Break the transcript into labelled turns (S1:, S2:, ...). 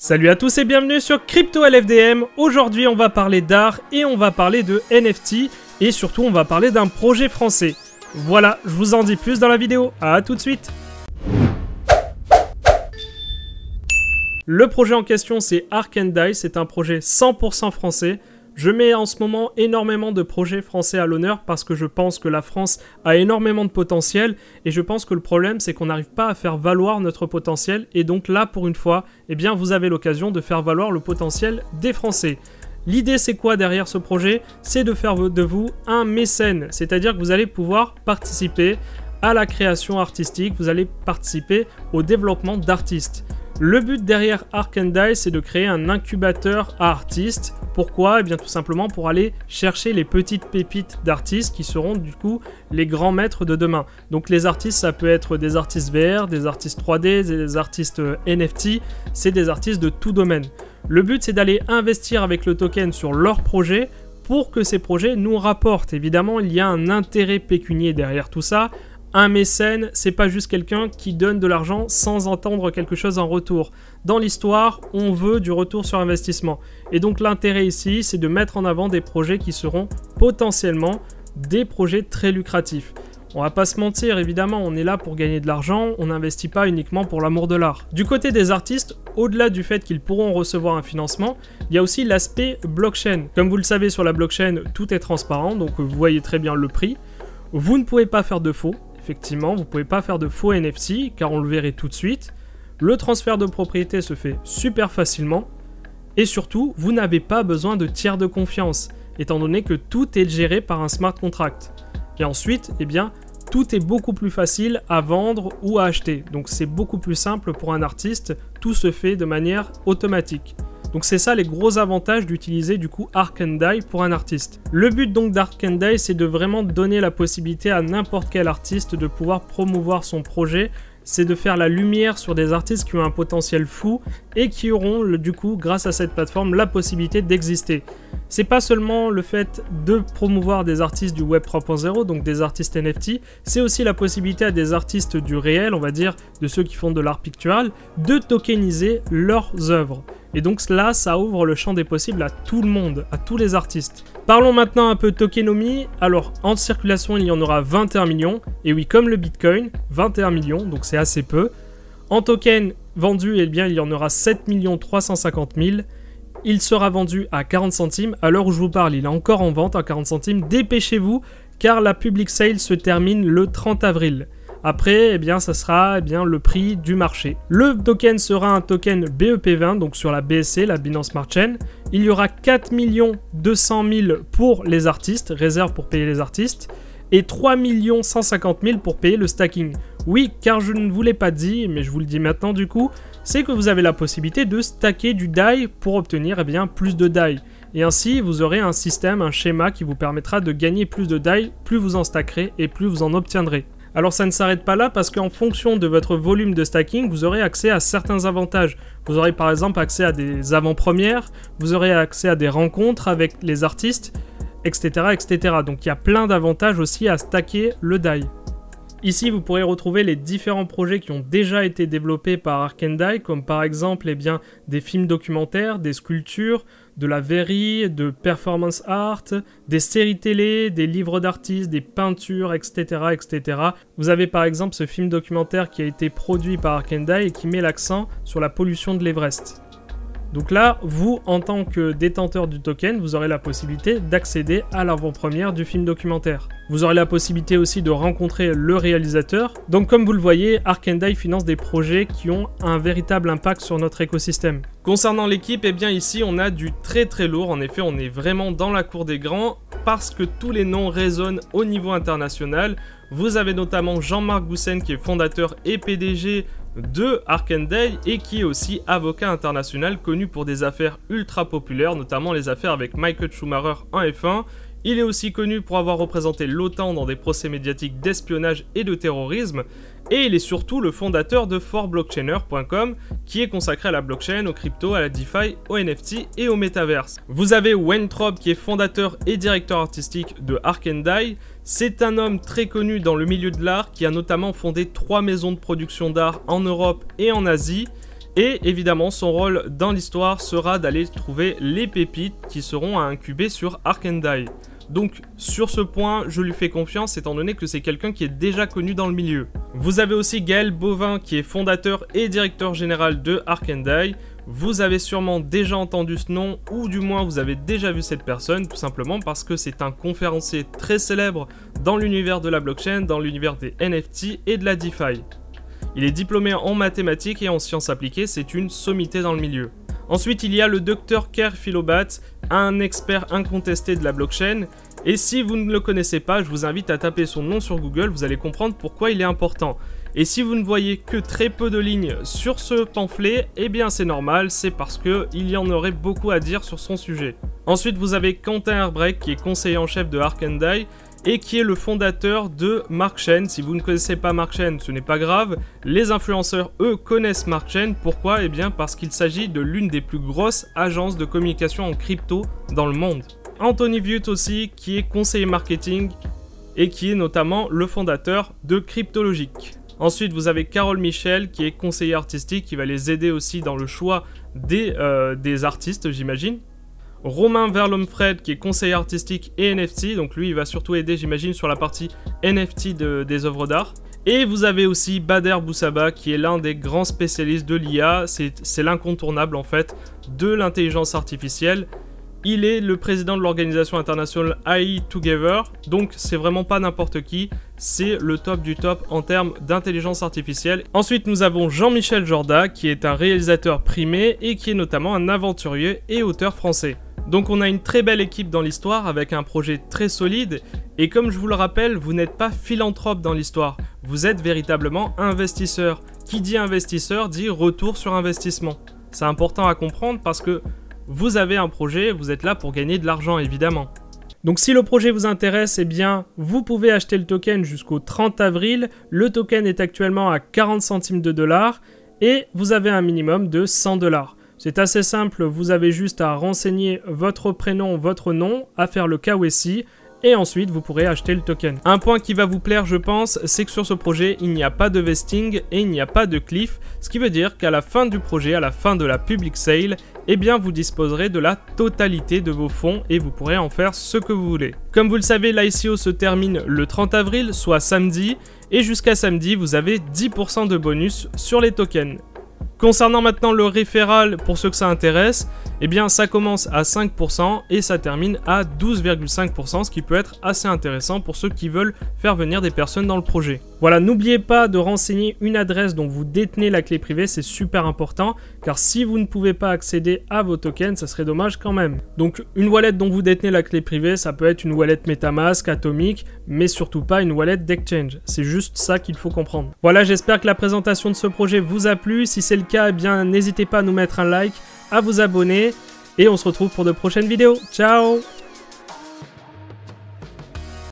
S1: Salut à tous et bienvenue sur Crypto LFDM. Aujourd'hui on va parler d'art et on va parler de NFT et surtout on va parler d'un projet français. Voilà, je vous en dis plus dans la vidéo, à tout de suite. Le projet en question c'est Ark & Die, c'est un projet 100% français. Je mets en ce moment énormément de projets français à l'honneur parce que je pense que la France a énormément de potentiel et je pense que le problème c'est qu'on n'arrive pas à faire valoir notre potentiel et donc là pour une fois, eh bien vous avez l'occasion de faire valoir le potentiel des Français. L'idée c'est quoi derrière ce projet? C'est de faire de vous un mécène, c'est-à-dire que vous allez pouvoir participer à la création artistique, vous allez participer au développement d'artistes. Le but derrière Ark & Die, c'est de créer un incubateur à artistes. Pourquoi? Eh bien tout simplement pour aller chercher les petites pépites d'artistes qui seront du coup les grands maîtres de demain. Donc les artistes, ça peut être des artistes VR, des artistes 3D, des artistes NFT, c'est des artistes de tout domaine. Le but c'est d'aller investir avec le token sur leurs projets pour que ces projets nous rapportent. Évidemment, il y a un intérêt pécunier derrière tout ça. Un mécène, c'est pas juste quelqu'un qui donne de l'argent sans entendre quelque chose en retour. Dans l'histoire, on veut du retour sur investissement. Et donc l'intérêt ici, c'est de mettre en avant des projets qui seront potentiellement des projets très lucratifs. On va pas se mentir, évidemment, on est là pour gagner de l'argent, on n'investit pas uniquement pour l'amour de l'art. Du côté des artistes, au-delà du fait qu'ils pourront recevoir un financement, il y a aussi l'aspect blockchain. Comme vous le savez, sur la blockchain, tout est transparent, donc vous voyez très bien le prix. Vous ne pouvez pas faire de faux. Effectivement, vous ne pouvez pas faire de faux NFT, car on le verrait tout de suite. Le transfert de propriété se fait super facilement. Et surtout, vous n'avez pas besoin de tiers de confiance, étant donné que tout est géré par un smart contract. Et ensuite, eh bien, tout est beaucoup plus facile à vendre ou à acheter. Donc c'est beaucoup plus simple pour un artiste, tout se fait de manière automatique. Donc c'est ça les gros avantages d'utiliser du coup Ark & Die pour un artiste. Le but donc d'Ark & Die, c'est de vraiment donner la possibilité à n'importe quel artiste de pouvoir promouvoir son projet. C'est de faire la lumière sur des artistes qui ont un potentiel fou et qui auront du coup, grâce à cette plateforme, la possibilité d'exister. C'est pas seulement le fait de promouvoir des artistes du Web 3.0, donc des artistes NFT, c'est aussi la possibilité à des artistes du réel, on va dire, de ceux qui font de l'art pictural, de tokeniser leurs œuvres. Et donc là, ça ouvre le champ des possibles à tout le monde, à tous les artistes. Parlons maintenant un peu tokenomie. Alors, en circulation, il y en aura 21 millions. Et oui, comme le Bitcoin, 21 millions, donc c'est assez peu. En token vendu, eh bien, il y en aura 7 350 000. Il sera vendu à 40 centimes. À l'heure où je vous parle, il est encore en vente à 40 centimes. Dépêchez-vous, car la public sale se termine le 30 avril. Après, eh bien, ça sera le prix du marché. Le token sera un token BEP20, donc sur la BSC, la Binance Smart Chain. Il y aura 4 200 000 pour les artistes, réserve pour payer les artistes, et 3 150 000 pour payer le stacking. Oui, car je ne vous l'ai pas dit, mais je vous le dis maintenant du coup, c'est que vous avez la possibilité de stacker du DAI pour obtenir plus de DAI. Et ainsi, vous aurez un système, un schéma qui vous permettra de gagner plus de DAI, plus vous en stackerez et plus vous en obtiendrez. Alors ça ne s'arrête pas là parce qu'en fonction de votre volume de stacking, vous aurez accès à certains avantages. Vous aurez par exemple accès à des avant-premières, vous aurez accès à des rencontres avec les artistes, etc. etc. Donc il y a plein d'avantages aussi à stacker le DAI. Ici, vous pourrez retrouver les différents projets qui ont déjà été développés par Ark & Die, comme par exemple des films documentaires, des sculptures, de la verrerie, de performance art, des séries télé, des livres d'artistes, des peintures, etc., etc. Vous avez par exemple ce film documentaire qui a été produit par Ark & Die et qui met l'accent sur la pollution de l'Everest. Donc là, vous, en tant que détenteur du token, vous aurez la possibilité d'accéder à l'avant-première du film documentaire. Vous aurez la possibilité aussi de rencontrer le réalisateur. Donc comme vous le voyez, Ark & Die finance des projets qui ont un véritable impact sur notre écosystème. Concernant l'équipe, eh bien ici on a du très très lourd. En effet, on est vraiment dans la cour des grands parce que tous les noms résonnent au niveau international. Vous avez notamment Jean-Marc Goussen qui est fondateur et PDG de Ark & Die et qui est aussi avocat international connu pour des affaires ultra populaires, notamment les affaires avec Michael Schumacher en F1. Il est aussi connu pour avoir représenté l'OTAN dans des procès médiatiques d'espionnage et de terrorisme. Et il est surtout le fondateur de forblockchainer.com qui est consacré à la blockchain, aux cryptos, à la DeFi, aux NFT et au métaverse. Vous avez Wayne Traub qui est fondateur et directeur artistique de Ark & Die. C'est un homme très connu dans le milieu de l'art qui a notamment fondé 3 maisons de production d'art en Europe et en Asie. Et évidemment, son rôle dans l'histoire sera d'aller trouver les pépites qui seront à incuber sur Arkandie. Donc sur ce point, je lui fais confiance étant donné que c'est quelqu'un qui est déjà connu dans le milieu. Vous avez aussi Gaël Bovin qui est fondateur et directeur général de Arkandie. Vous avez sûrement déjà entendu ce nom ou du moins vous avez déjà vu cette personne tout simplement parce que c'est un conférencier très célèbre dans l'univers de la blockchain, dans l'univers des NFT et de la DeFi. Il est diplômé en mathématiques et en sciences appliquées, c'est une sommité dans le milieu. Ensuite, il y a le Dr Kerr Philobat, un expert incontesté de la blockchain. Et si vous ne le connaissez pas, je vous invite à taper son nom sur Google, vous allez comprendre pourquoi il est important. Et si vous ne voyez que très peu de lignes sur ce pamphlet, eh bien c'est normal, c'est parce qu'il y en aurait beaucoup à dire sur son sujet. Ensuite, vous avez Quentin Herbrecht qui est conseiller en chef de Arkandie et qui est le fondateur de Markchain. Si vous ne connaissez pas Markchain, ce n'est pas grave. Les influenceurs, eux, connaissent Markchain. Pourquoi ? Eh bien parce qu'il s'agit de l'une des plus grosses agences de communication en crypto dans le monde. Anthony Vught aussi, qui est conseiller marketing et qui est notamment le fondateur de Cryptologic. Ensuite, vous avez Carole Michel, qui est conseiller artistique, qui va les aider aussi dans le choix des artistes, j'imagine. Romain Verlomfred qui est conseiller artistique et NFT, donc lui il va surtout aider j'imagine sur la partie NFT des œuvres d'art. Et vous avez aussi Bader Boussaba qui est l'un des grands spécialistes de l'IA, c'est l'incontournable en fait de l'intelligence artificielle. Il est le président de l'organisation internationale AI Together, donc c'est vraiment pas n'importe qui, c'est le top du top en termes d'intelligence artificielle. Ensuite nous avons Jean-Michel Jorda qui est un réalisateur primé et qui est notamment un aventurier et auteur français. Donc on a une très belle équipe dans l'histoire avec un projet très solide et comme je vous le rappelle, vous n'êtes pas philanthrope dans l'histoire, vous êtes véritablement investisseur. Qui dit investisseur dit retour sur investissement. C'est important à comprendre parce que vous avez un projet, vous êtes là pour gagner de l'argent évidemment. Donc si le projet vous intéresse, eh bien vous pouvez acheter le token jusqu'au 30 avril. Le token est actuellement à 40 centimes de dollars et vous avez un minimum de 100 dollars. C'est assez simple, vous avez juste à renseigner votre prénom, votre nom, à faire le KYC et ensuite vous pourrez acheter le token. Un point qui va vous plaire je pense, c'est que sur ce projet il n'y a pas de vesting et il n'y a pas de cliff, ce qui veut dire qu'à la fin du projet, à la fin de la public sale, eh bien vous disposerez de la totalité de vos fonds et vous pourrez en faire ce que vous voulez. Comme vous le savez, l'ICO se termine le 30 avril, soit samedi, et jusqu'à samedi vous avez 10% de bonus sur les tokens. Concernant maintenant le référal, pour ceux que ça intéresse, eh bien ça commence à 5% et ça termine à 12,5%, ce qui peut être assez intéressant pour ceux qui veulent faire venir des personnes dans le projet. Voilà, n'oubliez pas de renseigner une adresse dont vous détenez la clé privée, c'est super important, car si vous ne pouvez pas accéder à vos tokens, ça serait dommage quand même. Donc une wallet dont vous détenez la clé privée, ça peut être une wallet Metamask, Atomic, mais surtout pas une wallet d'exchange. C'est juste ça qu'il faut comprendre. Voilà, j'espère que la présentation de ce projet vous a plu. Si c'est le cas, eh bien n'hésitez pas à nous mettre un like, à vous abonner, et on se retrouve pour de prochaines vidéos. Ciao!